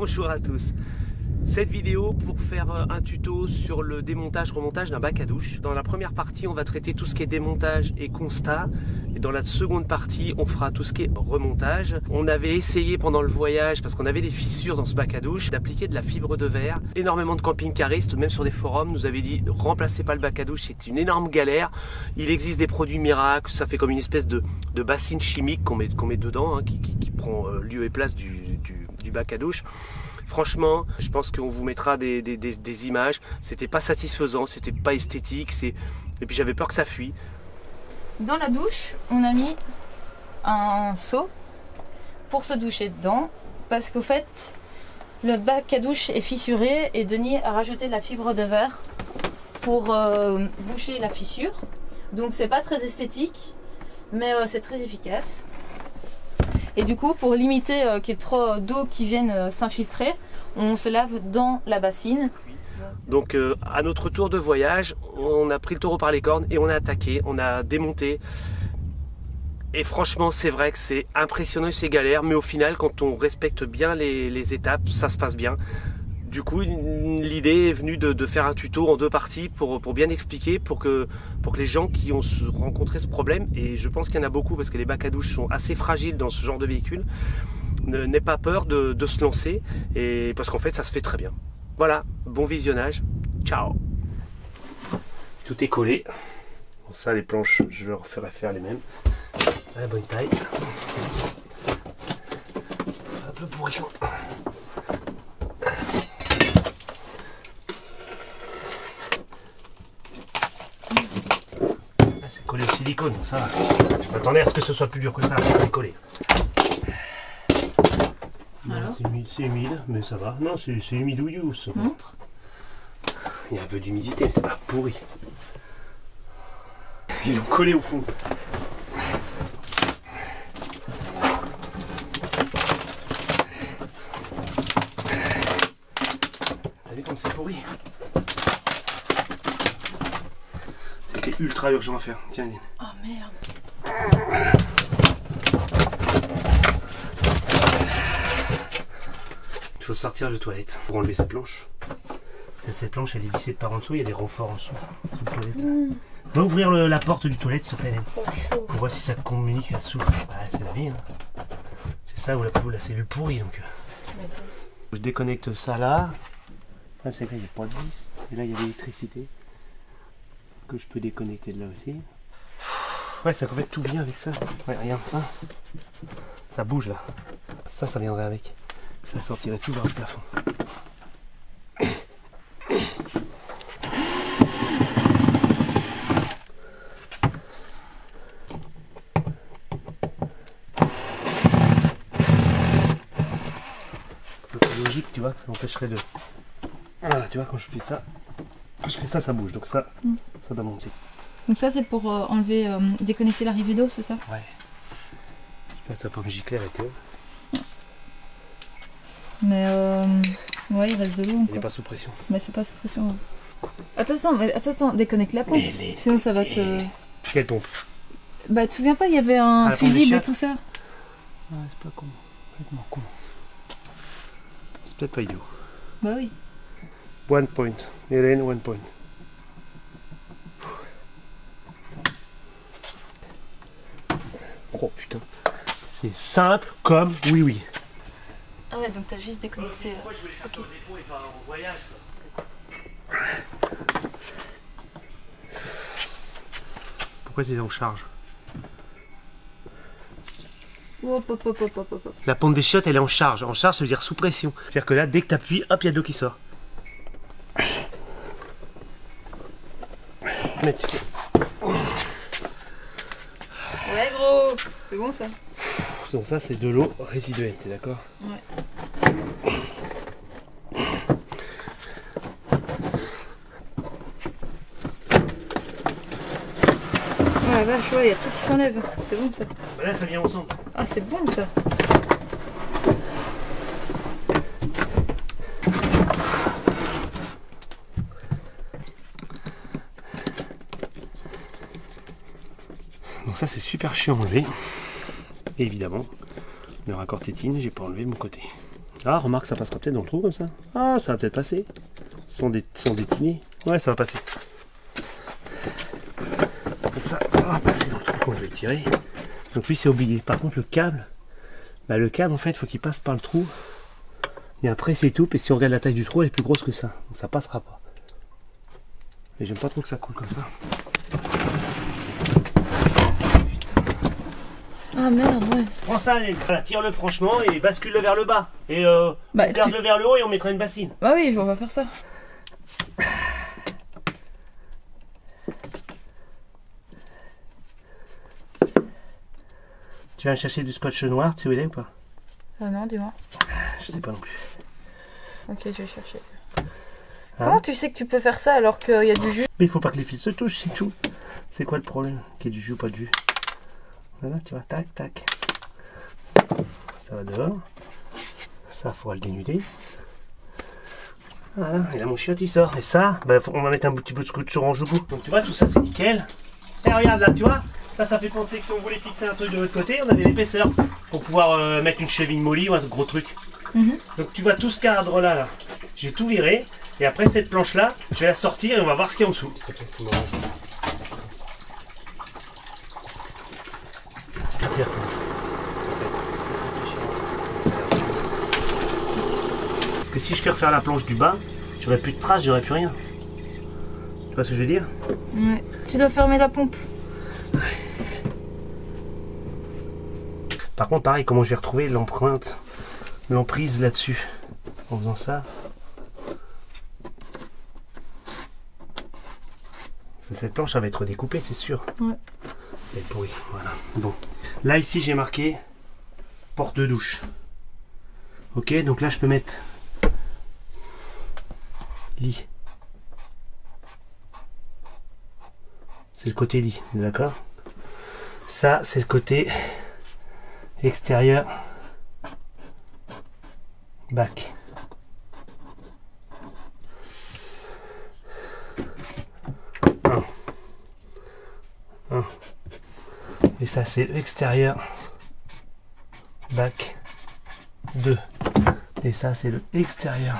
Bonjour à tous. Cette vidéo pour faire un tuto sur le démontage remontage d'un bac à douche. Dans la première partie on va traiter tout ce qui est démontage et constat, et dans la seconde partie on fera tout ce qui est remontage. On avait essayé pendant le voyage, parce qu'on avait des fissures dans ce bac à douche, d'appliquer de la fibre de verre. Énormément de camping-caristes, même sur des forums, nous avaient dit remplacez pas le bac à douche, c'est une énorme galère. Il existe des produits miracles, ça fait comme une espèce de bassine chimique qu'on met dedans, hein, qui prend lieu et place du bac à douche. Franchement, je pense qu'on vous mettra des images. C'était pas satisfaisant, c'était pas esthétique, et puis j'avais peur que ça fuit. Dans la douche, on a mis un seau pour se doucher dedans, parce qu'au fait, le bac à douche est fissuré et Denis a rajouté de la fibre de verre pour boucher la fissure. Donc c'est pas très esthétique, mais c'est très efficace. Et du coup, pour limiter qu'il y ait trop d'eau qui vienne s'infiltrer, on se lave dans la bassine. Donc à notre tour de voyage, on a pris le taureau par les cornes et on a attaqué, on a démonté. Et franchement, c'est vrai que c'est impressionnant, c'est galère, mais au final, quand on respecte bien les étapes, ça se passe bien. Du coup, l'idée est venue de faire un tuto en deux parties pour bien expliquer, pour que les gens qui ont rencontré ce problème, et je pense qu'il y en a beaucoup parce que les bacs à douche sont assez fragiles dans ce genre de véhicule, n'aient pas peur de se lancer, et parce qu'en fait ça se fait très bien. Voilà, bon visionnage, ciao. Tout est collé. Bon, ça les planches, je leur ferai faire les mêmes. À la bonne taille. C'est un peu pourri. C'est collé au silicone, ça va. Je m'attendais à ce que ce soit plus dur que ça, c'est collé. C'est humide, mais ça va. Non, c'est humide ouillou, ça. Montre. Il y a un peu d'humidité, mais c'est pas pourri. Ils l'ont collé au fond. T'as vu comme c'est pourri? C'était ultra urgent à faire. Tiens, Aline. Oh merde. Il faut sortir de toilette pour enlever cette planche. Cette planche elle est vissée de par en dessous, il y a des renforts en dessous. Sous le toilette. Va ouvrir la porte du toilette s'il te plaît. On voit si ça communique, ça s'ouvre. Ouais, c'est la vie. Hein. C'est ça ou la cellule pourrie donc. Je déconnecte ça là. Le problème c'est que là il n'y a pas de vis. Et là il y a l'électricité. Que je peux déconnecter de là aussi. Ouais, ça en fait tout vient avec ça. Ouais, regarde. Ah. Ça bouge là. Ça viendrait avec. Ça sortirait tout vers le plafond. Ça c'est logique, tu vois, que ça m'empêcherait de... Voilà, tu vois, quand je fais ça, ça bouge. Donc ça doit monter. Donc ça c'est pour enlever, déconnecter l'arrivée d'eau, c'est ça? Ouais. J'espère que ça va pas me gicler avec eux. Mais ouais, il reste de l'eau encore. Il n'est pas sous pression. Mais c'est pas sous pression. Ouais. Attention, déconnecte la pompe. Sinon ça va te... Quelle pompe? Bah tu te souviens pas, il y avait un fusible et tout ça? Ouais, c'est pas con. Complètement con. C'est peut-être pas idiot. Bah oui. 1 point. Hélène, 1 point. Oh putain. C'est simple comme oui. Ah ouais, donc t'as juste déconnecté. Pourquoi je voulais faire ça au dépôt et pas au voyage quoi. Pourquoi c'est en charge? Hop. La pompe des chiottes elle est en charge. En charge ça veut dire sous pression. C'est-à-dire que là dès que tu appuies, hop il y a de l'eau qui sort. Mais tu sais. Ouais gros, c'est bon ça. Donc ça c'est de l'eau résiduelle, t'es d'accord? Ouais. Oh la vache, ouais, il y a tout qui s'enlève. C'est bon ça. Bah là ça vient ensemble. Ah c'est bon ça. Donc ça c'est super chiant à enlever. Et évidemment, le raccord tétine, j'ai pas enlevé de mon côté. Ah, remarque, ça passera peut-être dans le trou comme ça. Ah, ça va peut-être passer. Sans détiner. Ouais, ça va passer. Donc ça va passer dans le trou quand je vais le tirer. Donc lui, c'est obligé. Par contre, le câble, le câble, en fait, il faut qu'il passe par le trou. Et après, c'est tout. Et si on regarde la taille du trou, elle est plus grosse que ça. Donc ça passera pas. Et j'aime pas trop que ça coule comme ça. Ah merde, ouais. Prends ça, voilà, tire-le franchement et bascule-le vers le bas. Et garde-le vers le haut et on mettra une bassine. Bah oui, on va faire ça. Tu vas chercher du scotch noir, tu sais où il est ou pas? Ah non, dis-moi. Je sais pas non plus. Ok, je vais chercher. Comment tu sais que tu peux faire ça alors qu'il y a du jus? Mais il faut pas que les fils se touchent, c'est tout. C'est quoi le problème? Qu'il y ait du jus ou pas de jus? Voilà, tu vois, tac, tac. Ça va dehors. Ça, faudra le dénuder. Voilà, et là mon chiotte il sort. Et ça, on va mettre un petit peu de scotch orange au bout. Donc tu vois, tout ça c'est nickel. Et regarde là, tu vois, ça fait penser que si on voulait fixer un truc de l'autre côté, on avait l'épaisseur pour pouvoir mettre une cheville molly ou un gros truc. Donc tu vois tout ce cadre là, j'ai tout viré. Et après cette planche là, je vais la sortir et on va voir ce qu'il y a en dessous. Parce que si je fais refaire la planche du bas, j'aurais plus de traces, j'aurais plus rien. Tu vois ce que je veux dire? Ouais. Tu dois fermer la pompe. Par contre, pareil, comment je vais retrouver l'empreinte, l'emprise là-dessus en faisant ça? Cette planche, elle va être découpée, c'est sûr. Ouais. Elle est pourrie, voilà. Bon. Là, ici, j'ai marqué porte de douche. Ok, donc là, je peux mettre lit. C'est le côté lit, d'accord? Ça, c'est le côté extérieur bac. Et ça c'est l'extérieur bac 2. Et ça c'est le extérieur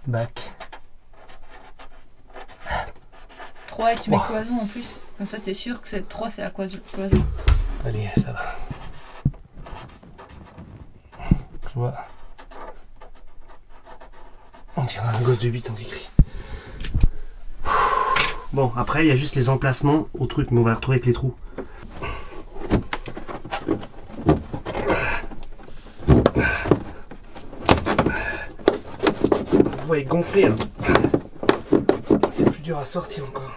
bac 3 et tu mets cloison en plus. Comme ça t'es sûr que c'est 3 c'est la cloison. Allez, ça va. Tu vois, on dirait un gosse de 8 ans qui crie. Bon, après il y a juste les emplacements au truc, mais on va les retrouver avec les trous. Vous voyez gonfler, hein. C'est plus dur à sortir encore.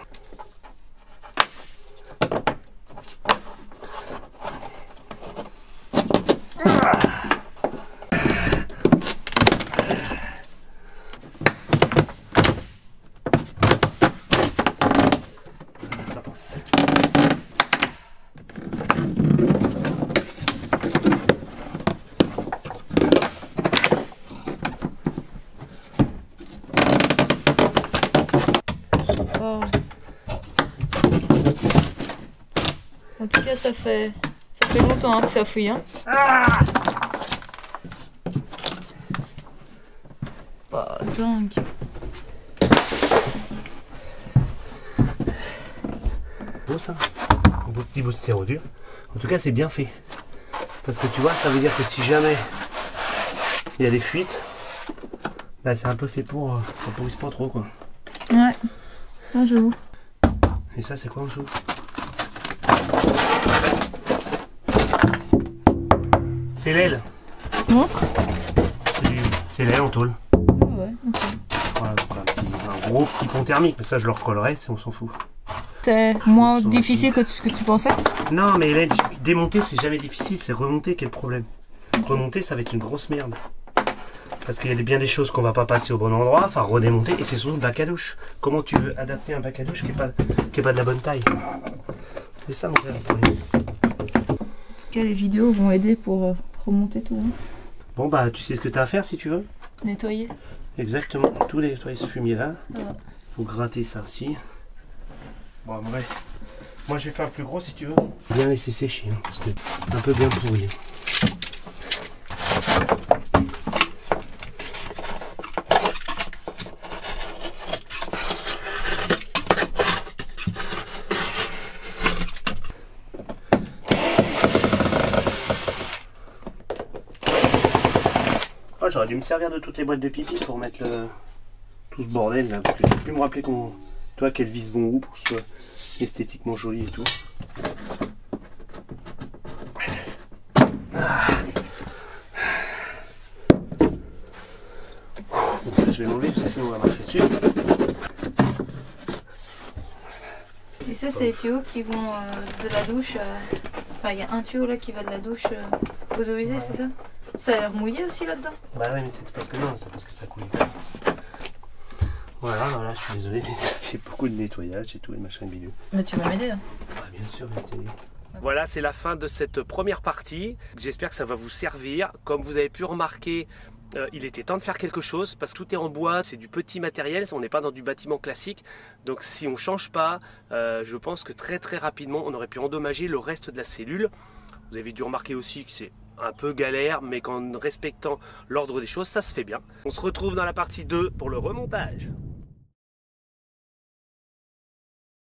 En tout cas, ça fait longtemps que ça fouille. Hein. Bah, dingue. Beau ça, un beau petit bout de stérodure. En tout cas, c'est bien fait. Parce que tu vois, ça veut dire que si jamais il y a des fuites, là c'est un peu fait pour ça pourrisse pas trop quoi. Ouais, ah, j'avoue. Et ça, c'est quoi en dessous? C'est l'aile. Montre. C'est l'aile en tôle. Ah ouais, ok. Voilà, donc un gros petit pont thermique, mais ça je le recollerai, on s'en fout. C'est moins difficile que ce que tu pensais? Non, mais l'aile, démonter c'est jamais difficile, c'est remonter qui est le problème. Okay. Remonter, ça va être une grosse merde. Parce qu'il y a bien des choses qu'on va pas passer au bon endroit, enfin redémonter, et c'est surtout le bac à douche. Comment tu veux adapter un bac à douche qui est pas de la bonne taille? C'est ça mon frère. Les vidéos vont aider pour remonter tout. Hein. Bon bah tu sais ce que tu as à faire si tu veux. Nettoyer. Exactement, tout nettoyer ce fumier là. Ouais. Faut gratter ça aussi. Bon bref. Moi je vais faire plus gros si tu veux. Bien laisser sécher, hein, parce que c'est un peu bien pourri. j'aurais dû me servir de toutes les boîtes de pipi pour mettre tout ce bordel là, parce que j'ai pu me rappeler quelles vis vont où pour que ce soit esthétiquement joli et tout. Donc ça je vais l'enlever parce que sinon on va marcher dessus. Et ça c'est les tuyaux qui vont de la douche, enfin il y a un tuyau là qui va de la douche aux eaux usées, c'est ça? Ça a l'air mouillé aussi là-dedans? Bah ouais mais c'est parce que non, c'est parce que ça coule. Voilà, je suis désolé mais ça fait beaucoup de nettoyage et tout et machin bidule. Mais tu vas m'aider hein. Bah bien sûr, je vais t'aider. Voilà, c'est la fin de cette première partie. J'espère que ça va vous servir. Comme vous avez pu remarquer, il était temps de faire quelque chose parce que tout est en bois, c'est du petit matériel, on n'est pas dans du bâtiment classique. Donc si on ne change pas, je pense que très rapidement, on aurait pu endommager le reste de la cellule. Vous avez dû remarquer aussi que c'est un peu galère, mais qu'en respectant l'ordre des choses, ça se fait bien. On se retrouve dans la partie 2 pour le remontage.